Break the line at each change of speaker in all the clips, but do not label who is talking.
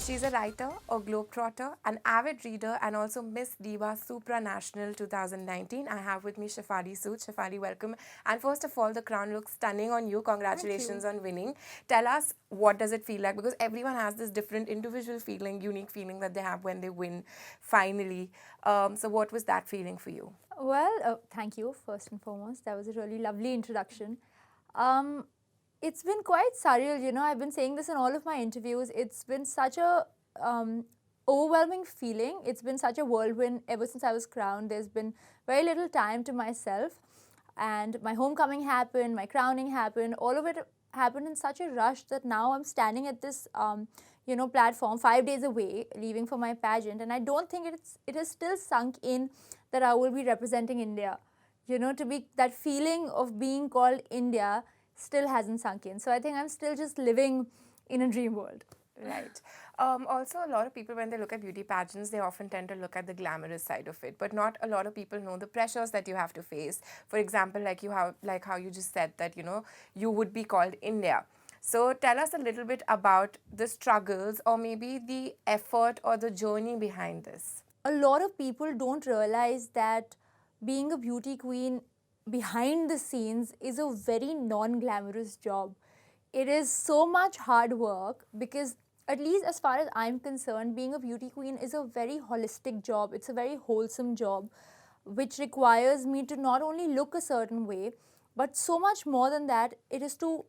She's a writer, a globetrotter, an avid reader, and also Miss Diva Supranational 2019. I have with me Shefali Sood. Shefali, welcome. And first of all, the crown looks stunning on you. Congratulations on winning. Tell us, what does it feel like? Because everyone has this different individual feeling, unique feeling that they have when they win finally. So what was that feeling for you?
Well, thank you, first and foremost. That was a really lovely introduction. It's been quite surreal, I've been saying this in all of my interviews. It's been such a overwhelming feeling. It's been such a whirlwind ever since I was crowned. There's been very little time to myself. And my homecoming happened, my crowning happened, all of it happened in such a rush that now I'm standing at this, platform 5 days away, leaving for my pageant. And I don't think it has still sunk in that I will be representing India. To be that feeling of being called India still hasn't sunk in. So I think I'm still just living in a dream world.
Right. Also, a lot of people, when they look at beauty pageants, they often tend to look at the glamorous side of it, but not a lot of people know the pressures that you have to face. For example, like how you just said that, you would be called India. So tell us a little bit about the struggles or maybe the effort or the journey behind this.
A lot of people don't realize that being a beauty queen behind the scenes is a very non-glamorous job. It is so much hard work because, at least as far as I'm concerned, being a beauty queen is a very holistic job. It's a very wholesome job which requires me to not only look a certain way, but so much more than that. It is to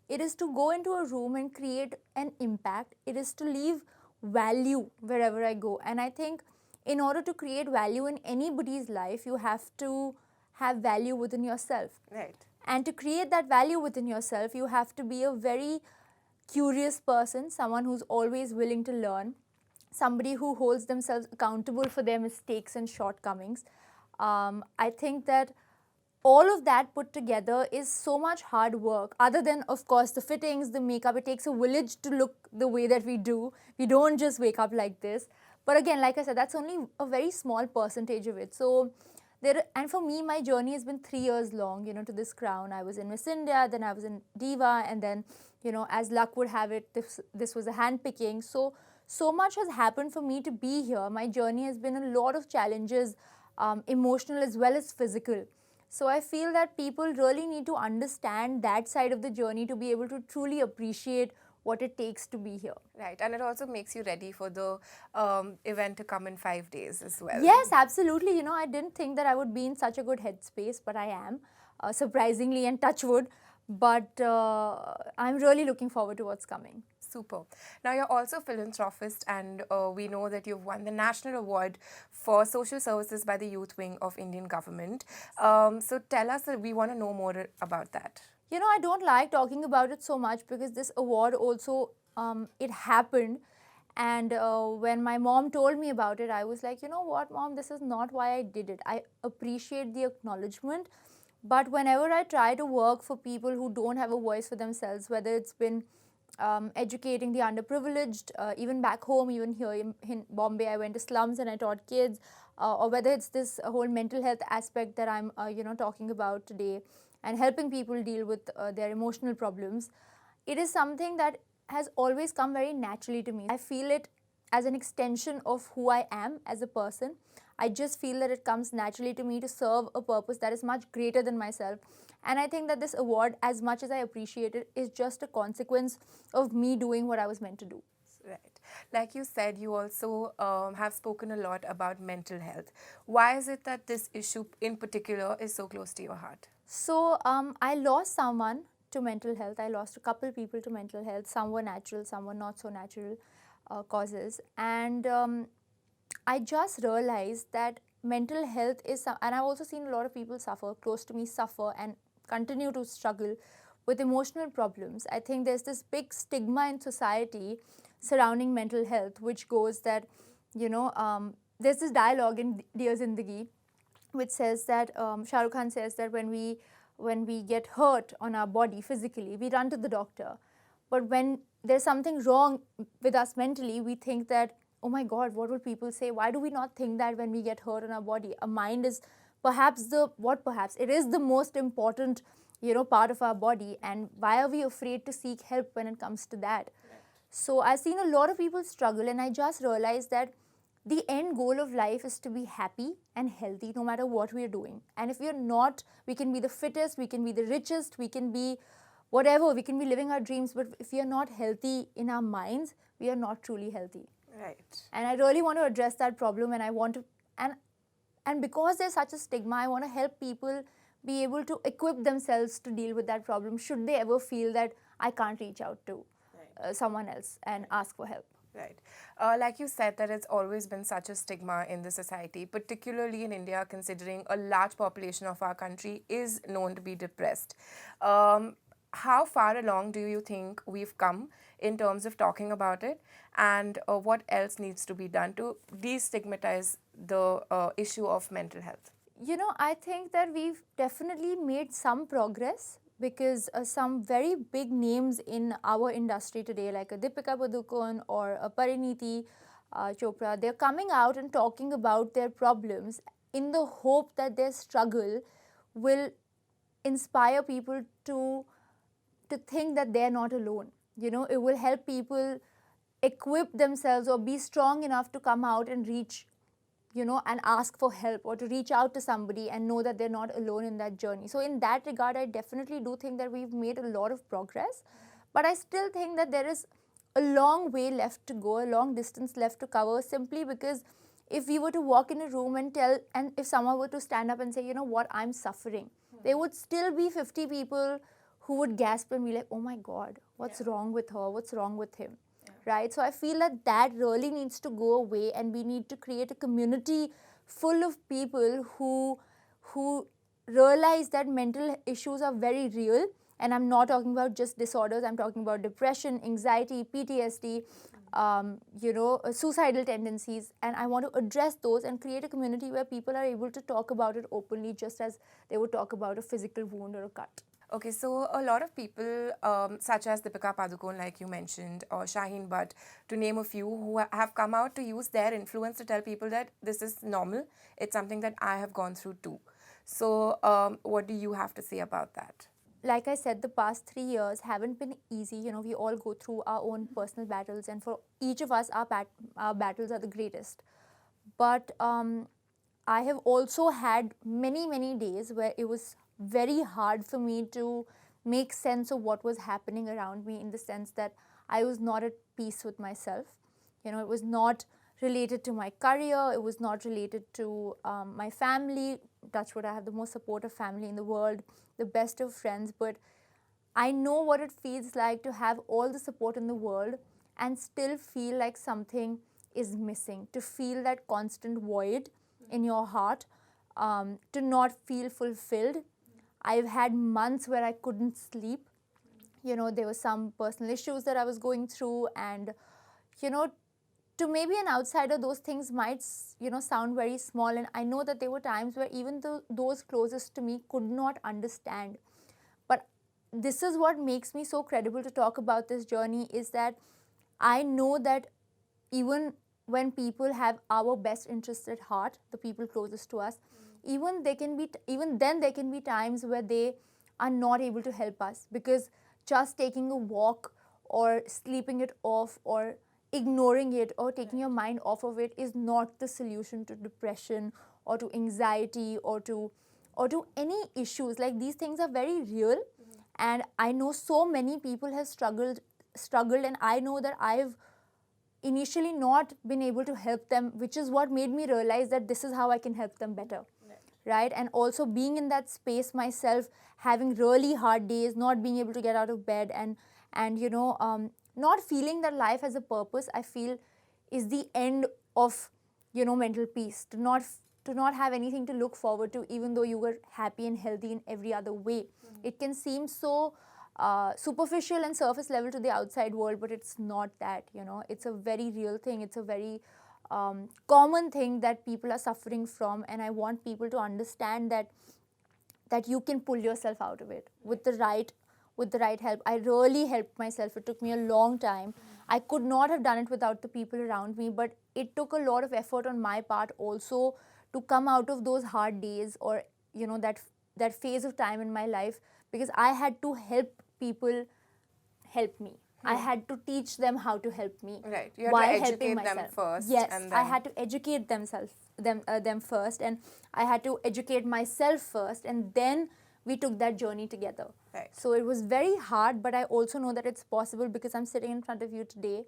go into a room and create an impact. It is to leave value wherever I go. And I think in order to create value in anybody's life, you have to have value within yourself.
Right.
And to create that value within yourself, you have to be a very curious person, someone who's always willing to learn, somebody who holds themselves accountable for their mistakes and shortcomings. I think that all of that put together is so much hard work. Other than, of course, the fittings, the makeup, it takes a village to look the way that we do. We don't just wake up like this. But again, like I said, that's only a very small percentage of it. So and for me, my journey has been 3 years long, to this crown. I was in Miss India, then I was in Diva, and then, as luck would have it, this was a handpicking. So much has happened for me to be here. My journey has been a lot of challenges, emotional as well as physical. So I feel that people really need to understand that side of the journey to be able to truly appreciate what it takes to be here.
Right. And it also makes you ready for the event to come in 5 days as well.
Yes, absolutely. I didn't think that I would be in such a good headspace, but I am, surprisingly, and touch wood. But I'm really looking forward to what's coming.
Super. Now, you're also a philanthropist, and we know that you've won the National Award for Social Services by the Youth Wing of Indian Government. So tell us, we want to know more about that.
I don't like talking about it so much because this award also, it happened. And when my mom told me about it, I was like, you know what, Mom, this is not why I did it. I appreciate the acknowledgement. But whenever I try to work for people who don't have a voice for themselves, whether it's been educating the underprivileged, even back home, even here in Bombay, I went to slums and I taught kids, or whether it's this whole mental health aspect that I'm, talking about today, and helping people deal with their emotional problems, it is something that has always come very naturally to me. I feel it as an extension of who I am as a person. I just feel that it comes naturally to me to serve a purpose that is much greater than myself. And I think that this award, as much as I appreciate it, is just a consequence of me doing what I was meant to do.
Right. Like you said, you also have spoken a lot about mental health. Why is it that this issue in particular is so close to your heart?
So I lost someone to mental health. I lost a couple people to mental health. Some were natural, some were not so natural causes. And I just realized that mental health is, and I've also seen a lot of people suffer, close to me suffer and continue to struggle with emotional problems. I think there's this big stigma in society surrounding mental health, which goes that, there's this dialogue in Dear Zindagi, which says that, Shah Rukh Khan says that when we get hurt on our body physically, we run to the doctor. But when there's something wrong with us mentally, we think that, oh my God, what will people say? Why do we not think that when we get hurt on our body? Our mind is it is the most important, part of our body. And why are we afraid to seek help when it comes to that? So I've seen a lot of people struggle, and I just realized that the end goal of life is to be happy and healthy no matter what we're doing. And if we're not, we can be the fittest, we can be the richest, we can be whatever, we can be living our dreams, but if we are not healthy in our minds, we are not truly healthy.
Right.
And I really want to address that problem, and I want to, and because there's such a stigma, I want to help people be able to equip themselves to deal with that problem should they ever feel that I can't reach out to someone else and ask for help.
Right. Like you said, that it's always been such a stigma in the society, particularly in India, considering a large population of our country is known to be depressed. How far along do you think we've come in terms of talking about it, and what else needs to be done to destigmatize the issue of mental health?
You know, I think that we've definitely made some progress, because some very big names in our industry today, like a Deepika Padukone or a Pariniti Chopra, they're coming out and talking about their problems in the hope that their struggle will inspire people to think that they're not alone. You know, it will help people equip themselves or be strong enough to come out and reach, you know, and ask for help, or to reach out to somebody and know that they're not alone in that journey. So in that regard, I definitely do think that we've made a lot of progress, but I still think that there is a long way left to go, a long distance left to cover, simply because if we were to walk in a room and if someone were to stand up and say, you know what, I'm suffering, there would still be 50 people who would gasp and be like, oh my God, what's wrong with her? What's wrong with him? Right? So I feel that really needs to go away, and we need to create a community full of people who realize that mental issues are very real. And I'm not talking about just disorders, I'm talking about depression, anxiety, PTSD, suicidal tendencies. And I want to address those and create a community where people are able to talk about it openly, just as they would talk about a physical wound or a cut.
Okay, so a lot of people, such as Deepika Padukone, like you mentioned, or Shaheen Bhatt, to name a few, who have come out to use their influence to tell people that this is normal. It's something that I have gone through too. So what do you have to say about that?
Like I said, the past 3 years haven't been easy. You know, we all go through our own personal battles, and for each of us, our battles are the greatest. But I have also had many, many days where it was very hard for me to make sense of what was happening around me, in the sense that I was not at peace with myself. You know, it was not related to my career, it was not related to my family. Touch wood, I have the most supportive family in the world, the best of friends, but I know what it feels like to have all the support in the world and still feel like something is missing, to feel that constant void in your heart, to not feel fulfilled. I've had months where I couldn't sleep. You know, there were some personal issues that I was going through, and, you know, to maybe an outsider, those things might, you know, sound very small. And I know that there were times where even those closest to me could not understand. But this is what makes me so credible to talk about this journey, is that I know that even when people have our best interests at heart, the people closest to us, even then there can be times where they are not able to help us, because just taking a walk or sleeping it off or ignoring it or taking your mind off of it is not the solution to depression or to anxiety or to any issues. Like, these things are very real, and I know so many people have struggled, and I know that I've initially not been able to help them, which is what made me realize that this is how I can help them better. Right? And also being in that space myself, having really hard days, not being able to get out of bed, and you know, not feeling that life has a purpose, I feel is the end of, you know, mental peace. To not have anything to look forward to, even though you were happy and healthy in every other way. It can seem so superficial and surface level to the outside world, but it's not that. You know, it's a very real thing. It's a very common thing that people are suffering from, and I want people to understand that you can pull yourself out of it with the right help. I really helped myself. It took me a long time. I could not have done it without the people around me, but it took a lot of effort on my part also to come out of those hard days, or, you know, that phase of time in my life, because I had to help people help me. I had to teach them how to help me.
Right. You had
while
to
helping
educate them
myself.
first.
Yes,
And
I
then,
had to educate them first, and I had to educate myself first, and then we took that journey together.
Right.
So it was very hard, but I also know that it's possible because I'm sitting in front of you today,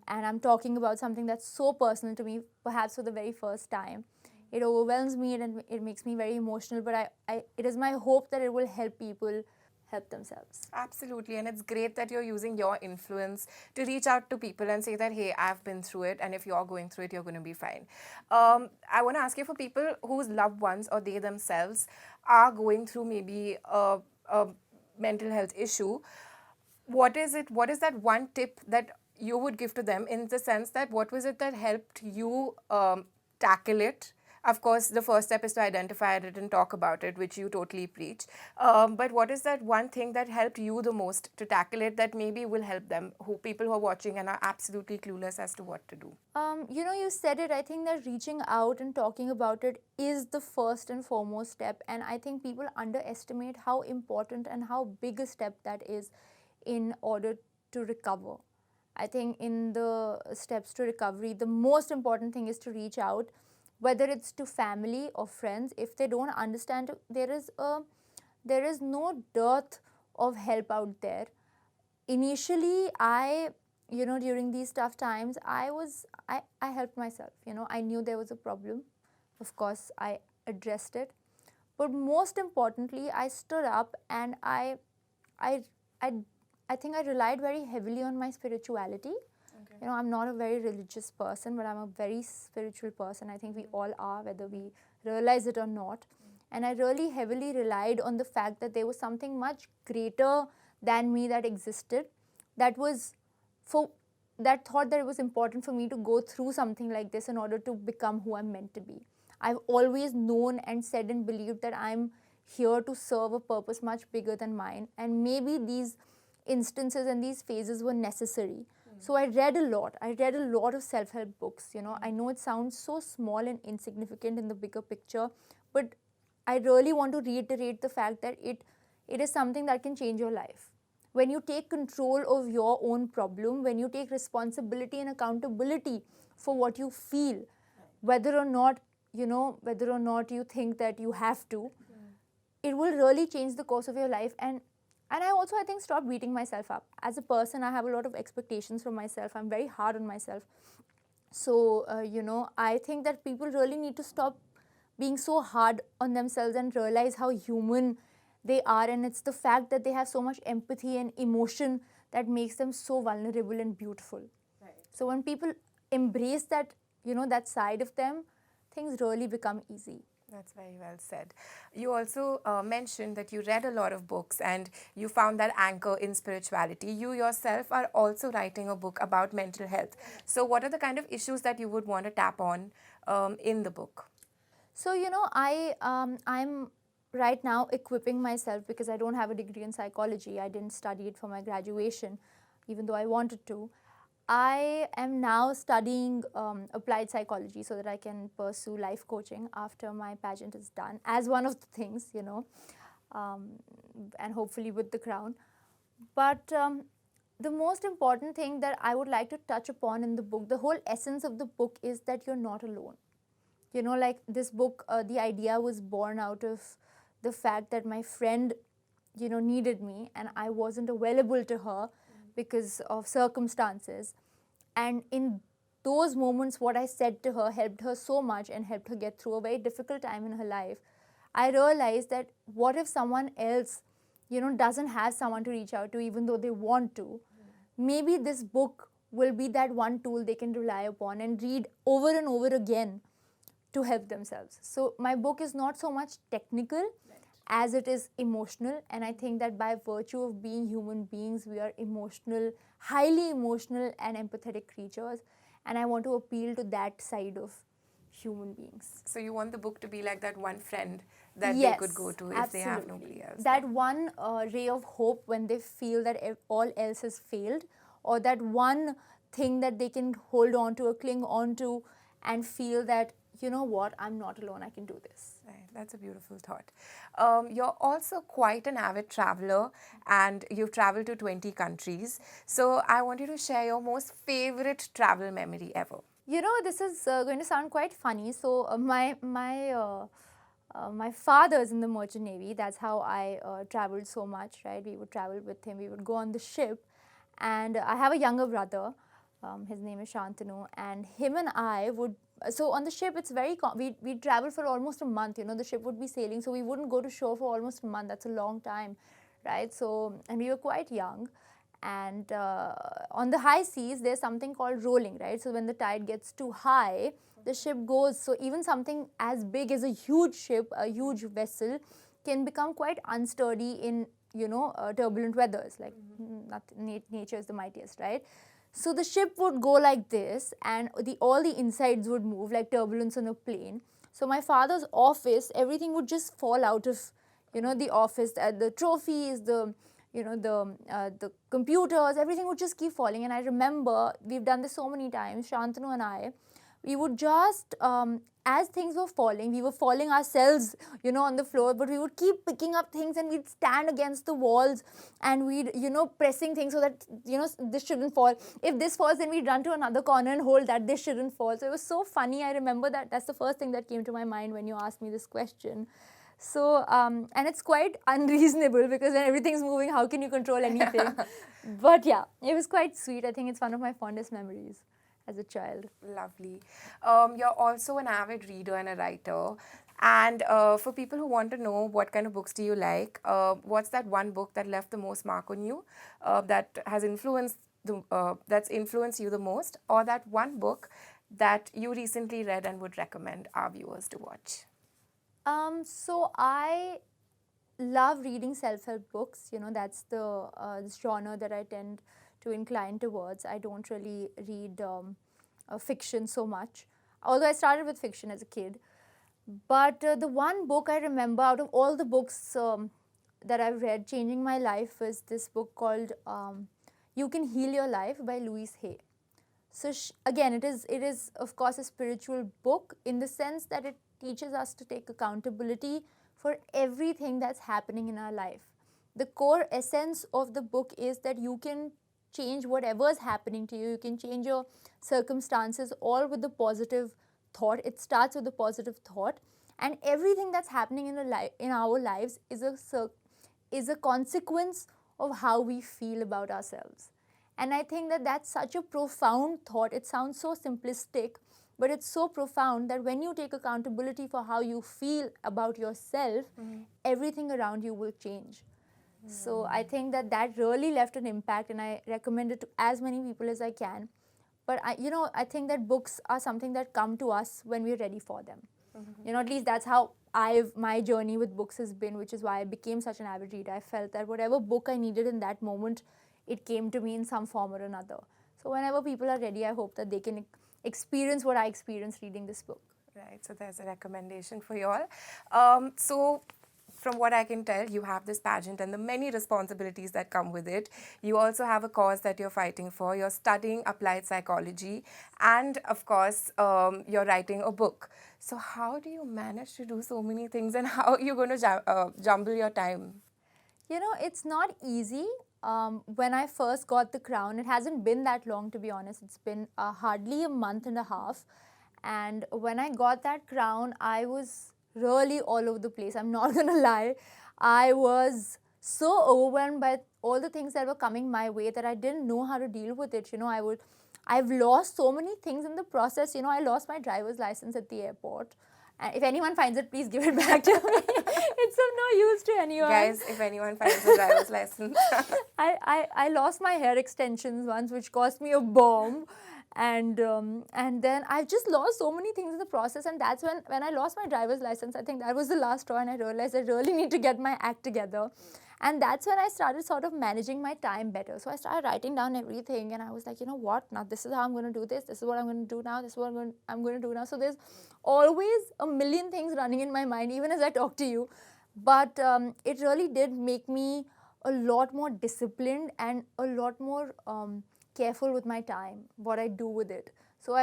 and I'm talking about something that's so personal to me, perhaps for the very first time. It overwhelms me and it makes me very emotional, but it is my hope that it will help people help themselves.
Absolutely. And it's great that you're using your influence to reach out to people and say that, hey, I've been through it. And if you're going through it, you're going to be fine. I want to ask you, for people whose loved ones or they themselves are going through maybe a mental health issue, what is it? What is that one tip that you would give to them, in the sense that what was it that helped you tackle it? Of course, the first step is to identify it and talk about it, which you totally preach. But what is that one thing that helped you the most to tackle it, that maybe will help them, people who are watching and are absolutely clueless as to what to do?
You said it. I think that reaching out and talking about it is the first and foremost step. And I think people underestimate how important and how big a step that is in order to recover. I think in the steps to recovery, the most important thing is to reach out, whether it's to family or friends. If they don't understand, there is no dearth of help out there. Initially, during these tough times, I helped myself. I knew there was a problem. Of course, I addressed it. But most importantly, I stood up, and I think I relied very heavily on my spirituality.
Okay.
I'm not a very religious person, but I'm a very spiritual person. I think we all are, whether we realize it or not. And I really heavily relied on the fact that there was something much greater than me that existed, that thought that it was important for me to go through something like this in order to become who I'm meant to be. I've always known and said and believed that I'm here to serve a purpose much bigger than mine, and maybe these instances and these phases were necessary. So I read a lot. I read a lot of self-help books. I know it sounds so small and insignificant in the bigger picture, but I really want to reiterate the fact that it is something that can change your life. When you take control of your own problem, when you take responsibility and accountability for what you feel, whether or not you think that you have to, it will really change the course of your life. And I think stop beating myself up. As a person, I have a lot of expectations from myself. I'm very hard on myself. So, I think that people really need to stop being so hard on themselves and realize how human they are. And it's the fact that they have so much empathy and emotion that makes them so vulnerable and beautiful.
Right.
So when people embrace that, that side of them, things really become easy.
That's very well said. You also mentioned that you read a lot of books and you found that anchor in spirituality. You yourself are also writing a book about mental health. So what are the kind of issues that you would want to tap on in the book?
So, I'm right now equipping myself, because I don't have a degree in psychology. I didn't study it for my graduation, even though I wanted to. I am now studying applied psychology so that I can pursue life coaching after my pageant is done, as one of the things, and hopefully with the crown. But the most important thing that I would like to touch upon in the book, the whole essence of the book, is that you're not alone. Like this book, the idea was born out of the fact that my friend, needed me and I wasn't available to her because of circumstances. And in those moments, what I said to her helped her so much and helped her get through a very difficult time in her life. I realized that what if someone else, doesn't have someone to reach out to, even though they want to? Maybe this book will be that one tool they can rely upon and read over and over again to help themselves. So my book is not so much technical as it is emotional, and I think that by virtue of being human beings, we are emotional, highly emotional and empathetic creatures, and I want to appeal to that side of human beings.
So you want the book to be like that one friend that
Yes,
they could go to if they have nobody else.
That one ray of hope when they feel that all else has failed, or that one thing that they can hold on to or cling on to and feel that, you know what, I'm not alone, I can do this.
Right, that's a beautiful thought. You're also quite an avid traveler and you've traveled to 20 countries. So I want you to share your most favorite travel memory ever.
You know, this is going to sound quite funny. So my father's in the Merchant Navy. That's how I traveled so much, right? We would travel with him. We would go on the ship, and I have a younger brother. His name is Shantanu, and him and I would. So on the ship, it's very. We travel for almost a month. You know, the ship would be sailing, so we wouldn't go to shore for almost a month. That's a long time, right? So, and we were quite young. And on the high seas, there's something called rolling, right? So when the tide gets too high, the ship goes. So even something as big as a huge ship, a huge vessel, can become quite unsturdy in, you know, turbulent weathers. Like nature is the mightiest, right? So the ship would go like this, and all the insides would move like turbulence on a plane. So my father's office, everything would just fall out of, you know, the office. The trophies, the the computers, everything would just keep falling. And I remember we've done this so many times, Shantanu and I, we would just, as things were falling, we were falling ourselves, you know, on the floor, but we would keep picking up things and we'd stand against the walls and we'd, you know, pressing things so that, you know, this shouldn't fall. If this falls, then we'd run to another corner and hold that this shouldn't fall. So it was so funny. I remember that. That's the first thing that came to my mind when you asked me this question. So, and it's quite unreasonable because when everything's moving, how can you control anything? But yeah, it was quite sweet. I think it's one of my fondest memories as a child.
Lovely. You're also an avid reader and a writer. And for people who want to know what kind of books do you like, what's that one book that left the most mark on you, that has that's influenced you the most, or that one book that you recently read and would recommend our viewers to watch?
So I love reading self-help books. You know, that's the genre that I tend to incline towards. I don't really read fiction so much, although I started with fiction as a kid. But the one book I remember out of all the books that I've read changing my life was this book called You Can Heal Your Life by Louise Hay. So again, it is of course a spiritual book in the sense that it teaches us to take accountability for everything that's happening in our life. The core essence of the book is that you can change whatever is happening to you. You can change your circumstances all with the positive thought. It starts with the positive thought, and everything that's happening in our lives is a consequence of how we feel about ourselves. And I think that that's such a profound thought. It sounds so simplistic, but it's so profound that when you take accountability for how you feel about yourself, everything around you will change. So I think that that really left an impact, and I recommend it to as many people as I can. But I think that books are something that come to us when we're ready for them. You know, at least that's how my journey with books has been, which is why I became such an avid reader. I felt that whatever book I needed in that moment, it came to me in some form or another. So whenever people are ready, I hope that they can experience what I experienced reading this book.
Right, so there's a recommendation for you all. So from what I can tell, you have this pageant and the many responsibilities that come with it. You also have a cause that you're fighting for. You're studying applied psychology, and of course, you're writing a book. So how do you manage to do so many things, and how are you going to jumble your time?
You know, it's not easy. When I first got the crown, it hasn't been that long, to be honest. It's been hardly a month and a half. And when I got that crown, I was really all over the place. I'm not going to lie. I was so overwhelmed by all the things that were coming my way that I didn't know how to deal with it. You know, I've lost so many things in the process. You know, I lost my driver's license at the airport. And if anyone finds it, please give it back to me. It's of no use to anyone.
Guys, if anyone finds a driver's license.
I lost my hair extensions once, which cost me a bomb. And then I just lost so many things in the process. And that's when I lost my driver's license. I think that was the last straw, and I realized I really need to get my act together. And that's when I started sort of managing my time better. So I started writing down everything, and I was like, you know what, now this is how I'm going to do this. This is what I'm going to do now. This is what I'm going to do now. So there's always a million things running in my mind, even as I talk to you. But it really did make me a lot more disciplined and a lot more careful with my time, what I do with it. So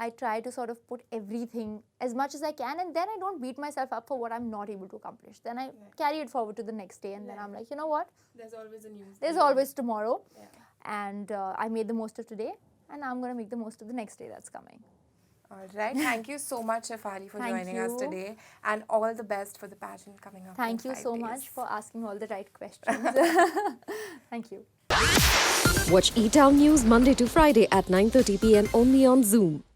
I try to sort of put everything as much as I can, and then I don't beat myself up for what I'm not able to accomplish. Then I carry it forward to the next day, and then I'm like, you know what?
There's always a new.
There's always tomorrow,
Yeah.
and I made the most of today, and I'm going to make the most of the next day that's coming.
All right. Thank you so much, Shefali, for
Thank
joining us
you.
today, and all the best for the pageant coming up.
Thank
in
you
5
so
days.
much for asking all the right questions. Thank you.
Watch eTown News Monday to Friday at 9:30 p.m. only on Zoom.